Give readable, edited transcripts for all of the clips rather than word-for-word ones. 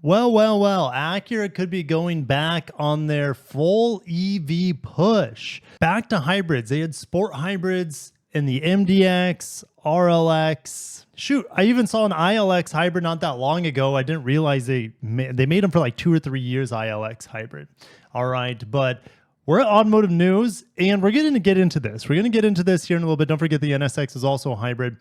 Well, Acura could be going back on their full EV push. Back to hybrids. They had sport hybrids in the MDX, RLX. Shoot, I even saw an ILX hybrid not that long ago. I didn't realize they made them for like 2 or 3 years, ILX hybrid. All right, but we're at automotive news, and we're going to get into this. We're going to get into this here in a little bit. Don't forget the NSX is also a hybrid.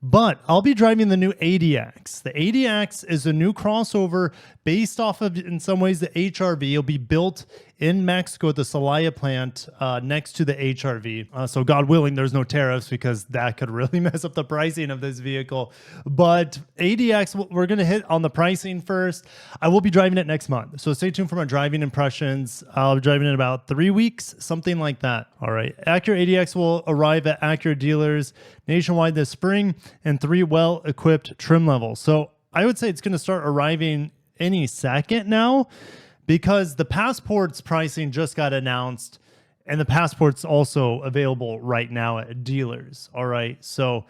But I'll be driving the new ADX. The ADX is a new crossover based off of, in some ways, the HRV. It'll be built in Mexico at the Celaya plant next to the HRV. So God willing, there's no tariffs because that could really mess up the pricing of this vehicle. But ADX, we're going to hit on the pricing first. I will be driving it next month. So stay tuned for my driving impressions. I'll be driving it in about 3 weeks, something like that. All right. Acura ADX will arrive at Acura dealers nationwide this spring and 3 well-equipped trim levels. So I would say it's going to start arriving any second now because the Passport's pricing just got announced and the Passport's also available right now at dealers. All right. So,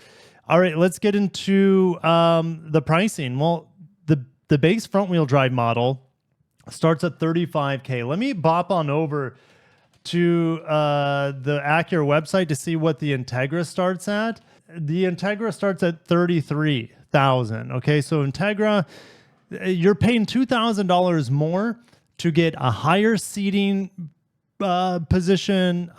all right, let's get into the pricing. Well, the base front-wheel drive model starts at $35K. Let me bop on over to the Acura website to see what the Integra starts at. The Integra starts at $33,000. Okay, so Integra, you're paying $2,000 more to get a higher seating position,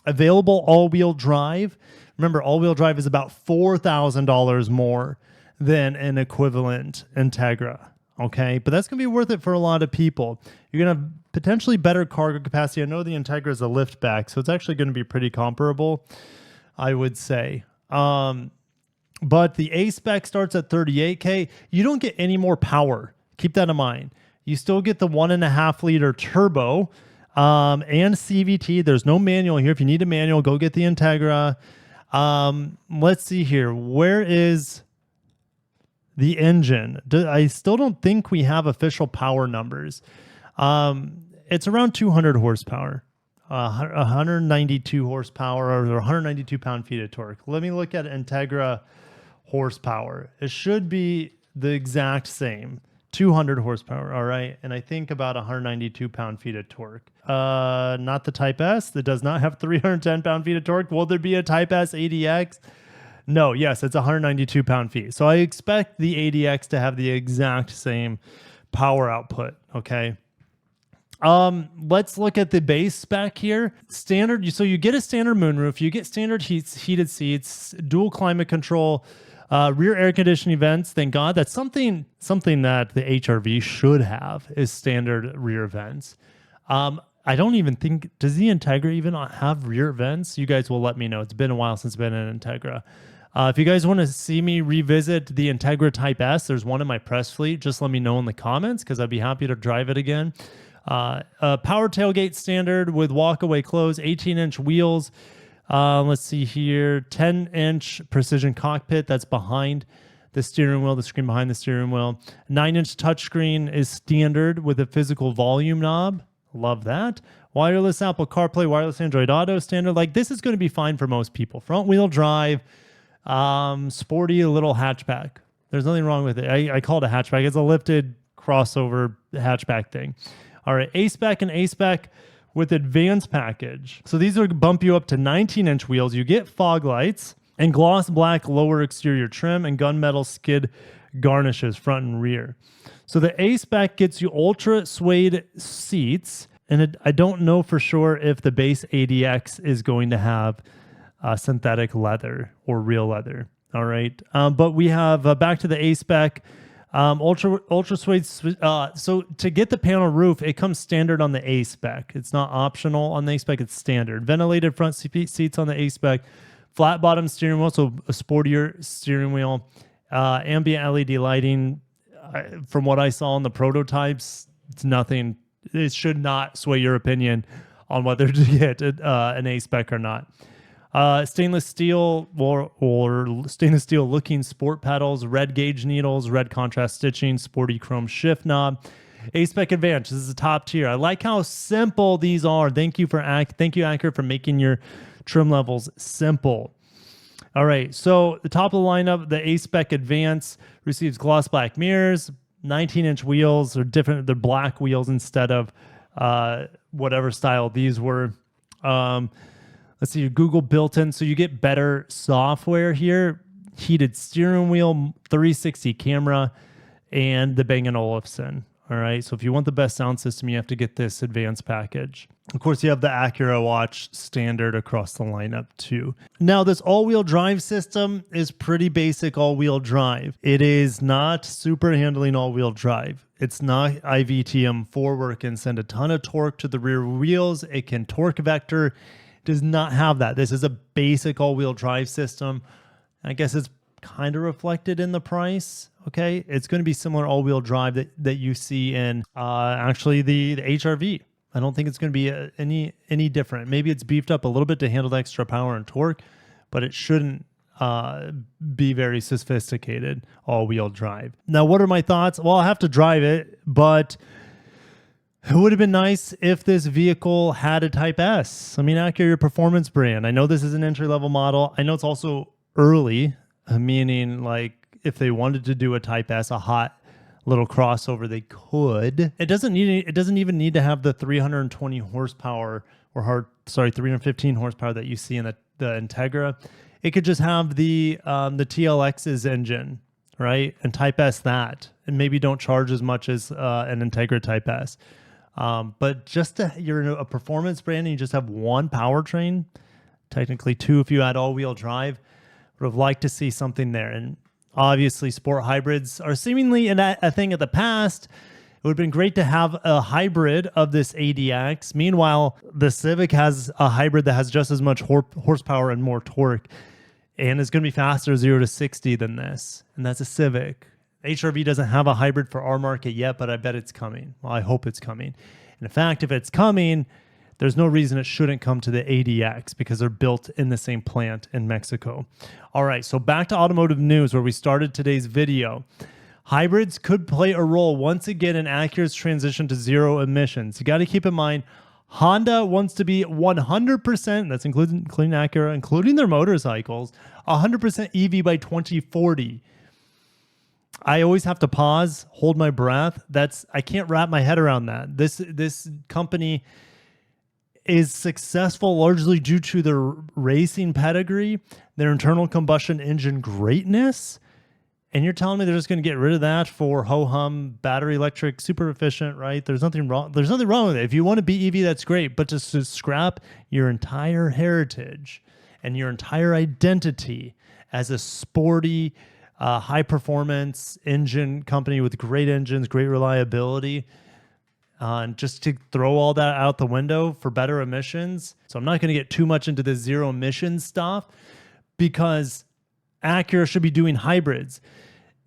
available all-wheel drive. Remember, all-wheel drive is about $4,000 more than an equivalent Integra. Okay, but that's going to be worth it for a lot of people. You're going to have potentially better cargo capacity. I know the Integra is a liftback, so it's actually going to be pretty comparable, I would say. But the A-Spec starts at $38K. You don't get any more power. Keep that in mind. You still get the 1.5 liter turbo and CVT. There's no manual here. If you need a manual, go get the Integra. Let's see here. Where is the engine? I still don't think we have official power numbers. It's around 200 horsepower. 192 horsepower or 192 pound-feet of torque. Let me look at Integra horsepower. It should be the exact same, 200 horsepower, all right? And I think about 192 pound-feet of torque. Not the Type S. That does not have 310 pound-feet of torque. Will there be a Type S ADX? No, yes, it's 192 pound-feet. So I expect the ADX to have the exact same power output, okay? Let's look at the base spec here. Standard, so you get a standard moonroof, you get standard heated seats, dual climate control, rear air conditioning vents. Thank God. That's something that the HRV should have is standard rear vents. I don't even think, does the Integra even have rear vents? You guys will let me know. It's been a while since I've been in an Integra. If you guys want to see me revisit the Integra Type S, there's one in my press fleet. Just let me know in the comments because I'd be happy to drive it again. Power tailgate standard with walkaway close, 18-inch wheels. Let's see here, 10-inch precision cockpit that's behind the steering wheel, the screen behind the steering wheel. 9-inch touchscreen is standard with a physical volume knob. Love that. Wireless Apple CarPlay, wireless Android Auto standard. Like, this is going to be fine for most people. Front-wheel drive, sporty, a little hatchback. There's nothing wrong with it. I call it a hatchback. It's a lifted crossover hatchback thing. All right, A-Spec and A-Spec with advanced package. So these are bump you up to 19-inch wheels. You get fog lights and gloss black lower exterior trim and gunmetal skid garnishes front and rear. So the A-Spec gets you ultra suede seats, and I don't know for sure if the base ADX is going to have synthetic leather or real leather. All right, but we have back to the A-Spec. Ultra suede. So to get the panel roof, it comes standard on the A-Spec. It's not optional on the A-Spec. It's standard. Ventilated front seats on the A-Spec. Flat bottom steering wheel, so a sportier steering wheel. Ambient LED lighting. From what I saw on the prototypes, it's nothing. It should not sway your opinion on whether to get an A-Spec or not. Stainless steel or stainless steel looking sport pedals, red gauge needles, red contrast stitching, sporty chrome shift knob. A-Spec Advance, this is the top tier. I like how simple these are. Thank you Acura for making your trim levels simple. All right, so the top of the lineup, the A-Spec Advance receives gloss black mirrors, 19-inch wheels, or different, they're black wheels instead of whatever style these were. Let's see, Google built in, so you get better software here, heated steering wheel, 360 camera, and the Bang & Olufsen. All right, so if you want the best sound system, you have to get this advanced package. Of course, you have the Acura Watch standard across the lineup too. Now, this all-wheel drive system is pretty basic all-wheel drive. It is not super handling all-wheel drive. It's not IVTM4 where it can send a ton of torque to the rear wheels. It can torque vector. It does not have that. This is a basic all-wheel drive system. I guess it's kind of reflected in the price. Okay, it's going to be similar all-wheel drive that you see in actually the HRV. I don't think it's going to be any different. Maybe it's beefed up a little bit to handle the extra power and torque, but it shouldn't be very sophisticated all-wheel drive. Now, what are my thoughts? Well, I have to drive it, but it would have been nice if this vehicle had a Type S. I mean, Acura, your performance brand. I know this is an entry-level model. I know it's also early, meaning like if they wanted to do a Type S, a hot little crossover, they could. It doesn't even need to have the 320 horsepower or 315 horsepower that you see in the Integra. It could just have the TLX's engine, right? And Type S that, and maybe don't charge as much as an Integra Type S. But just you're a performance brand and you just have one powertrain, technically two if you add all-wheel drive. Would have liked to see something there. And obviously, sport hybrids are seemingly a thing of the past. It would have been great to have a hybrid of this ADX. Meanwhile, the Civic has a hybrid that has just as much horsepower and more torque, and is going to be faster 0 to 60 than this. And that's a Civic. HRV doesn't have a hybrid for our market yet, but I bet it's coming. Well, I hope it's coming. And in fact, if it's coming, there's no reason it shouldn't come to the ADX because they're built in the same plant in Mexico. All right, so back to automotive news where we started today's video. Hybrids could play a role once again in Acura's transition to zero emissions. You got to keep in mind, Honda wants to be 100%, that's including Acura, including their motorcycles, 100% EV by 2040. I always have to pause, hold my breath. I can't wrap my head around that. This company is successful largely due to their racing pedigree, their internal combustion engine greatness, and you're telling me they're just going to get rid of that for ho-hum, battery electric, super efficient, right? There's nothing wrong. There's nothing wrong with it. If you want to be EV, that's great, but to scrap your entire heritage and your entire identity as a sporty, high-performance engine company with great engines, great reliability, and just to throw all that out the window for better emissions. So I'm not going to get too much into the zero emission stuff because Acura should be doing hybrids.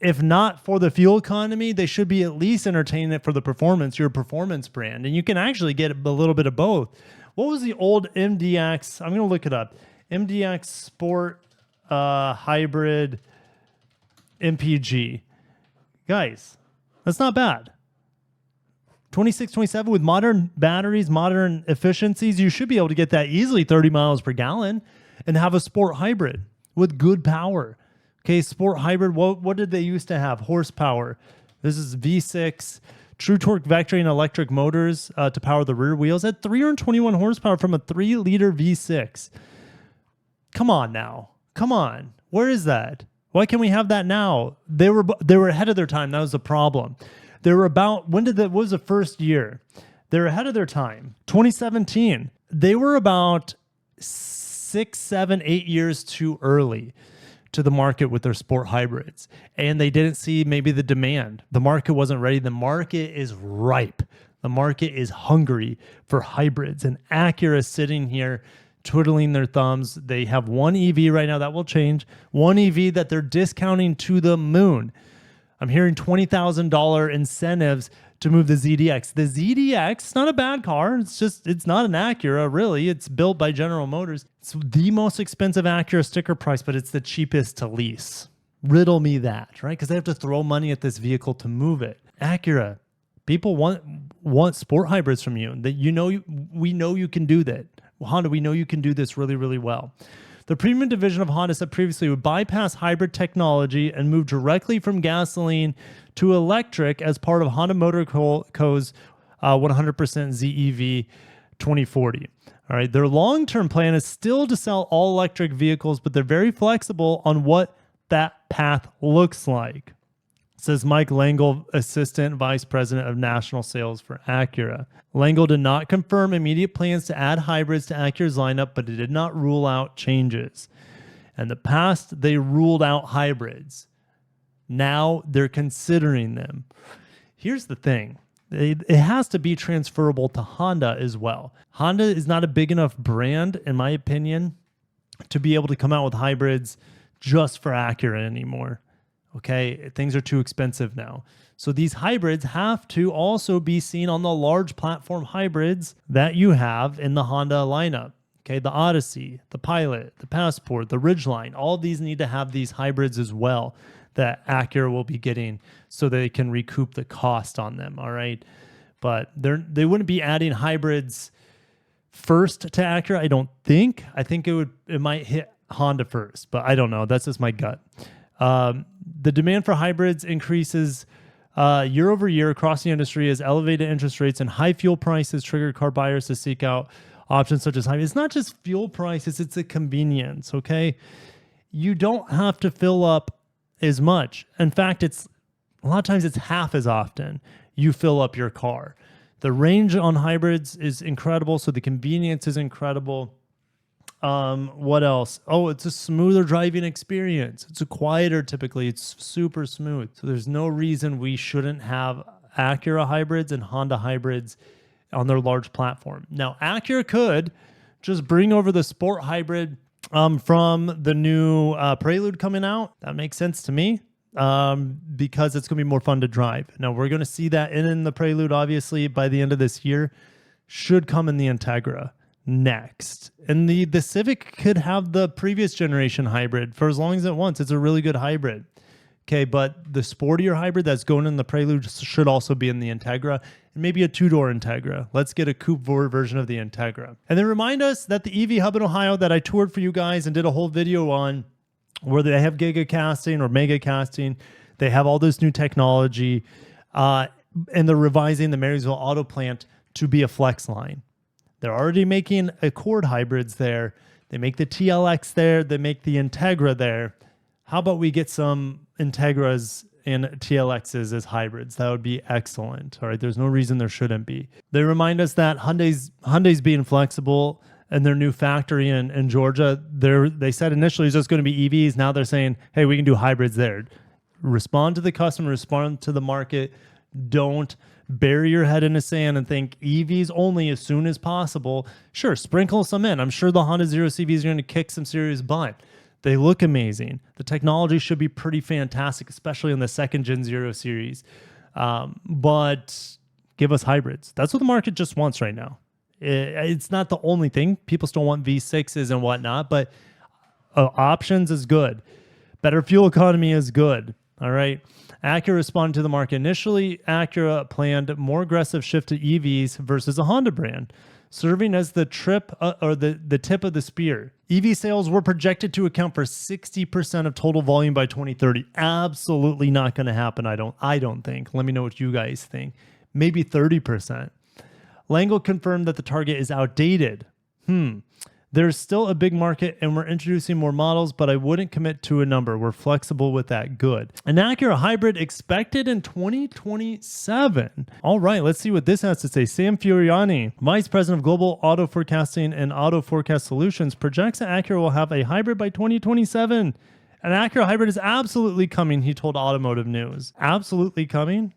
If not for the fuel economy, they should be at least entertaining it for the performance, your performance brand. And you can actually get a little bit of both. What was the old MDX? I'm going to look it up. MDX Sport Hybrid MPG. Guys, that's not bad. 26, 27 with modern batteries, modern efficiencies, you should be able to get that easily 30 miles per gallon and have a sport hybrid with good power. Okay, sport hybrid, what did they used to have? Horsepower. This is V6, true torque vectoring electric motors to power the rear wheels at 321 horsepower from a 3-liter V6. Come on now. Come on. Where is that? Why can't we have that now? They were ahead of their time. That was the problem. They were about, what was the first year? They were ahead of their time. 2017. They were about 6, 7, 8 years too early to the market with their sport hybrids. And they didn't see maybe the demand. The market wasn't ready. The market is ripe. The market is hungry for hybrids. And Acura is sitting here twiddling their thumbs. They have one EV right now that will change. One EV that they're discounting to the moon. I'm hearing $20,000 incentives to move the ZDX. The ZDX, it's not a bad car. It's not an Acura, really. It's built by General Motors. It's the most expensive Acura sticker price, but it's the cheapest to lease. Riddle me that, right? Because they have to throw money at this vehicle to move it. Acura, people want sport hybrids from you. That we know you can do that. Honda, we know you can do this really, really well. The premium division of Honda said previously would bypass hybrid technology and move directly from gasoline to electric as part of Honda Motor Co.'s 100% ZEV 2040. All right, their long-term plan is still to sell all electric vehicles, but they're very flexible on what that path looks like, says Mike Langle, Assistant Vice President of National Sales for Acura. Langle did not confirm immediate plans to add hybrids to Acura's lineup, but it did not rule out changes. In the past, they ruled out hybrids. Now they're considering them. Here's the thing. It has to be transferable to Honda as well. Honda is not a big enough brand, in my opinion, to be able to come out with hybrids just for Acura anymore. Okay, things are too expensive now. So these hybrids have to also be seen on the large platform hybrids that you have in the Honda lineup. Okay, the Odyssey, the Pilot, the Passport, the Ridgeline, all of these need to have these hybrids as well that Acura will be getting so they can recoup the cost on them, all right? But they wouldn't be adding hybrids first to Acura, I don't think. I think it might hit Honda first, but I don't know. That's just my gut. The demand for hybrids increases year over year across the industry as elevated interest rates and high fuel prices trigger car buyers to seek out options such as hybrids. It's not just fuel prices, it's a convenience, okay? You don't have to fill up as much. In fact, a lot of times it's half as often you fill up your car. The range on hybrids is incredible, so the convenience is incredible. What else? Oh, it's a smoother driving experience. It's a quieter, typically. It's super smooth. So there's no reason we shouldn't have Acura hybrids and Honda hybrids on their large platform. Now, Acura could just bring over the sport hybrid from the new Prelude coming out. That makes sense to me because it's going to be more fun to drive. Now, we're going to see that in the Prelude, obviously, by the end of this year. Should come in the Integra next. And the Civic could have the previous generation hybrid for as long as it wants. It's a really good hybrid. Okay, but the sportier hybrid that's going in the Prelude should also be in the Integra, and maybe a two-door Integra. Let's get a coupe version of the Integra. And then remind us that the EV Hub in Ohio that I toured for you guys and did a whole video on, where they have giga casting or mega casting, they have all this new technology, and they're revising the Marysville auto plant to be a flex line. They're already making Accord hybrids there. They make the TLX there. They make the Integra there. How about we get some Integras and TLXs as hybrids? That would be excellent. All right, there's no reason there shouldn't be. They remind us that Hyundai's being flexible in their new factory in Georgia. They said initially it's just going to be EVs. Now they're saying, hey, we can do hybrids there. Respond to the customer, respond to the market. Don't bury your head in the sand and think EVs only as soon as possible. Sure, sprinkle some in. I'm sure the Honda Zero CVs are going to kick some serious butt. They look amazing. The technology should be pretty fantastic, especially in the second gen Zero series. But give us hybrids. That's what the market just wants right now. It's not the only thing. People still want V6s and whatnot, but options is good. Better fuel economy is good. All right. Acura responded to the market. Initially, Acura planned a more aggressive shift to EVs versus a Honda brand, serving as the tip of the spear. EV sales were projected to account for 60% of total volume by 2030. Absolutely not going to happen, I don't think. Let me know what you guys think. Maybe 30%. Langle confirmed that the target is outdated. There's still a big market and we're introducing more models, but I wouldn't commit to a number. We're flexible with that. Good. An Acura hybrid expected in 2027. All right, let's see what this has to say. Sam Furiani, Vice President of Global Auto Forecasting and Auto Forecast Solutions, projects that Acura will have a hybrid by 2027. An Acura hybrid is absolutely coming, he told Automotive News. Absolutely coming?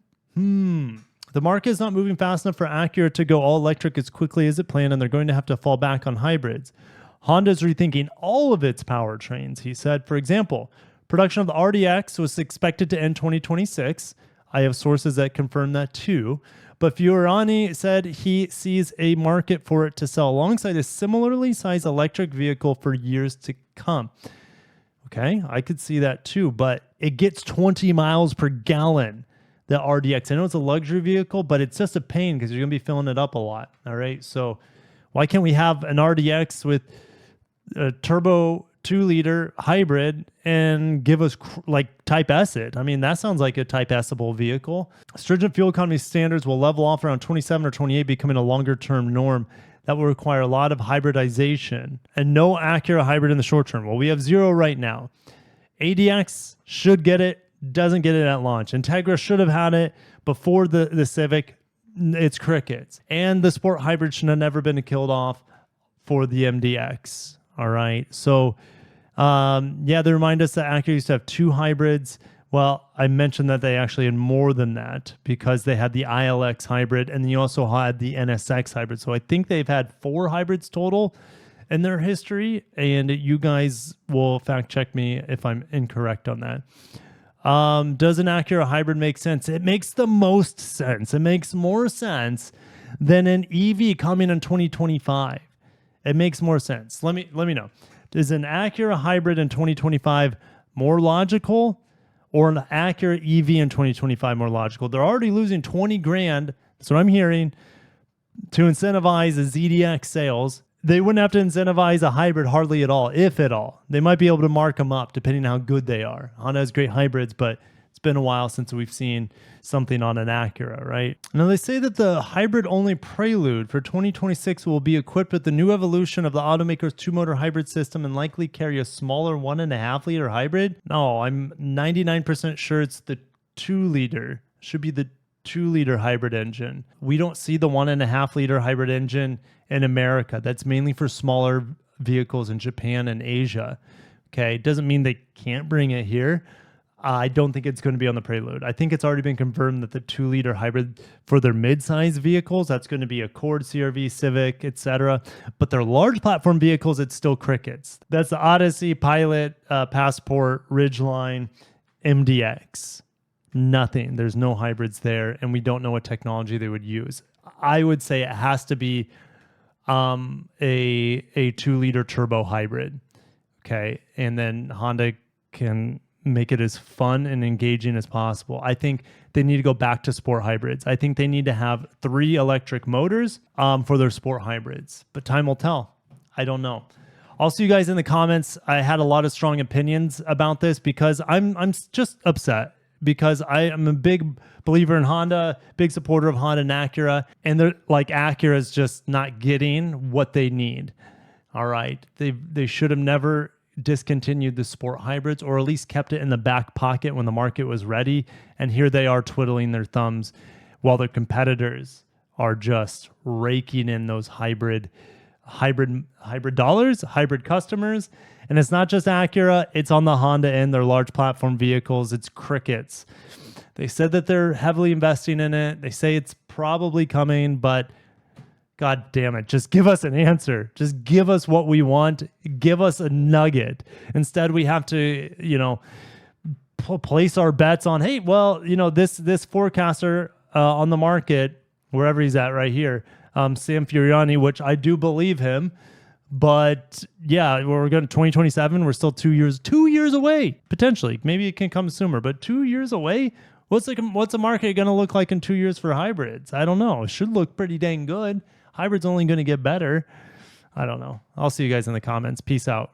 The market is not moving fast enough for Acura to go all electric as quickly as it planned, and they're going to have to fall back on hybrids. Honda is rethinking all of its powertrains, he said. For example, production of the RDX was expected to end 2026. I have sources that confirm that too. But Fiorani said he sees a market for it to sell alongside a similarly sized electric vehicle for years to come. Okay, I could see that too, but it gets 20 miles per gallon. The RDX. I know it's a luxury vehicle, but it's just a pain because you're going to be filling it up a lot. All right. So why can't we have an RDX with turbocharged 2-liter hybrid and give us like Type S it. I mean, that sounds like a Type S-able vehicle. Stringent fuel economy standards will level off around 27 or 28, becoming a longer-term norm that will require a lot of hybridization and no Acura hybrid in the short term. Well, we have 0 right now. ADX should get it, doesn't get it at launch. Integra should have had it before the Civic. It's crickets. And the Sport hybrid should have never been killed off for the MDX. All right. So, yeah, they remind us that Acura used to have 2 hybrids. Well, I mentioned that they actually had more than that because they had the ILX hybrid and then you also had the NSX hybrid. So I think they've had 4 hybrids total in their history. And you guys will fact check me if I'm incorrect on that. Does an Acura hybrid make sense? It makes the most sense. It makes more sense than an EV coming in 2025. It makes more sense. Let me know. Is an Acura hybrid in 2025 more logical or an Acura EV in 2025 more logical? They're already losing 20 grand. That's what I'm hearing to incentivize the ZDX sales. They wouldn't have to incentivize a hybrid hardly at all, if at all. They might be able to mark them up depending on how good they are. Honda has great hybrids, but it's been a while since we've seen something on an Acura, right? Now, they say that the hybrid-only Prelude for 2026 will be equipped with the new evolution of the automaker's 2-motor hybrid system and likely carry a smaller 1.5-liter hybrid. No, I'm 99% sure it's the 2-liter. Should be the 2-liter hybrid engine. We don't see the 1.5-liter hybrid engine in America. That's mainly for smaller vehicles in Japan and Asia. Okay, it doesn't mean they can't bring it here. I don't think it's going to be on the Prelude. I think it's already been confirmed that the 2-liter hybrid for their mid-size vehicles, that's going to be Accord, CR-V, Civic, etc. But their large platform vehicles, it's still crickets. That's the Odyssey, Pilot, Passport, Ridgeline, MDX. Nothing. There's no hybrids there, and we don't know what technology they would use. I would say it has to be a 2-liter turbo hybrid. Okay, and then Honda can make it as fun and engaging as possible. I think they need to go back to sport hybrids. I think they need to have 3 electric motors for their sport hybrids, but time will tell. I don't know. I'll see you guys in the comments. I had a lot of strong opinions about this because I'm just upset because I am a big believer in Honda, big supporter of Honda and Acura, and they're like Acura's just not getting what they need. All right. They should have never discontinued the sport hybrids or at least kept it in the back pocket when the market was ready. And here they are twiddling their thumbs while their competitors are just raking in those hybrid dollars, hybrid customers. And it's not just Acura, it's on the Honda end, their large platform vehicles. It's crickets. They said that they're heavily investing in it. They say it's probably coming, but God damn it, just give us an answer. Just give us what we want. Give us a nugget. Instead, we have to, place our bets on, hey, well, this forecaster on the market, wherever he's at right here, Sam Furiani, which I do believe him. But yeah, we're going to 2027. We're still 2 years away, potentially. Maybe it can come sooner, but 2 years away? What's the market going to look like in 2 years for hybrids? I don't know. It should look pretty dang good. Hybrid's only going to get better. I don't know. I'll see you guys in the comments. Peace out.